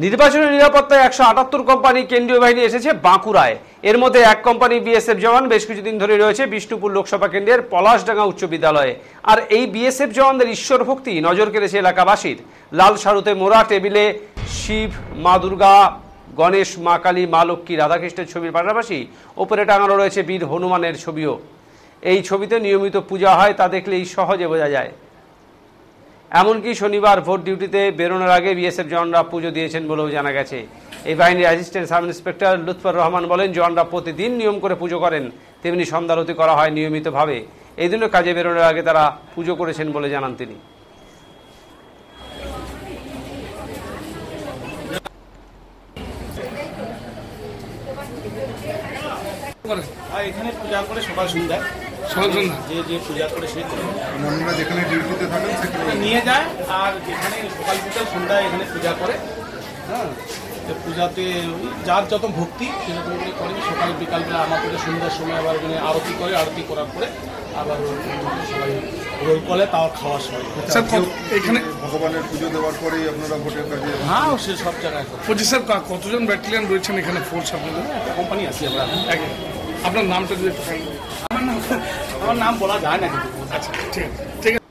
নির্বাচনী নিরাপত্তায় 178 কোম্পানি কেন্দ্রীয় বাহিনী এসেছে বাঁকুড়ায়। এর মধ্যে এক কোম্পানি বিএসএফ জওয়ান বেশ কিছুদিন ধরে রয়েছে বিষ্ণুপুর লোকসভা কেন্দ্রের পলাশডাঙ্গা উচ্চ বিদ্যালয়ে। আর এই বিএসএফ জওয়ানদের ঈশ্বর ভক্তি নজর কেড়েছে এলাকাবাসীর। লাল শাড়ুতে মোড়া টেবিলে শিব, মা দুর্গা, গণেশ, মা কালী, মা লক্ষ্মী, রাধাকৃষ্ণের ছবির পাশাপাশি ওপরে টাঙানো রয়েছে বীর হনুমানের ছবিও। এই ছবিতে নিয়মিত পূজা হয়, তা দেখলেই সহজে বোঝা যায়। এমনকি শনিবার ভোট ডিউটিতে বেরোনোর আগে বিএসএফ জওয়ানরা পুজো দিয়েছেন বলেও জানা গেছে। এই বাহিনীর assistant sub inspector Lutfar Rahman বলেন, জওয়ানরা প্রতিদিন নিয়ম করে পুজো করেন, তেমনি সন্ধ্যারতি করা হয় নিয়মিতভাবে। এই জন্য কাজে বেরোনোর আগে তারা পুজো করেছেন বলে জানান তিনি। এখানে পূজা করে সকাল সন্ধ্যা যে পূজা করে সে যেখানে ডিউটিতে থাকেন সেখানে নিয়ে যায়, আর যেখানে সকাল বিকাল সন্ধ্যা এখানে পূজা করে। হ্যাঁ, পূজাতে যার যত ভক্তি সেরকম করে সকাল বিকালবেলা আমাদের সন্ধ্যার সময় আবার এখানে আরতি করে, আরতি করার পরে আবার সবাই রোল করে, তাও খাওয়ার সময়। এখানে ভগবানের পুজো দেওয়ার পরেই আপনারা ভোটের কাজে? হ্যাঁ, সে সব জায়গায়। স্যার, কতজন ব্যাটালিয়ান রয়েছেন এখানে ফোর্স? আপনাদের একটা কোম্পানি আছি আমরা। আপনার নামটা যদি আমার নাম বলা যায় না কিন্তু। আচ্ছা, ঠিক আছে।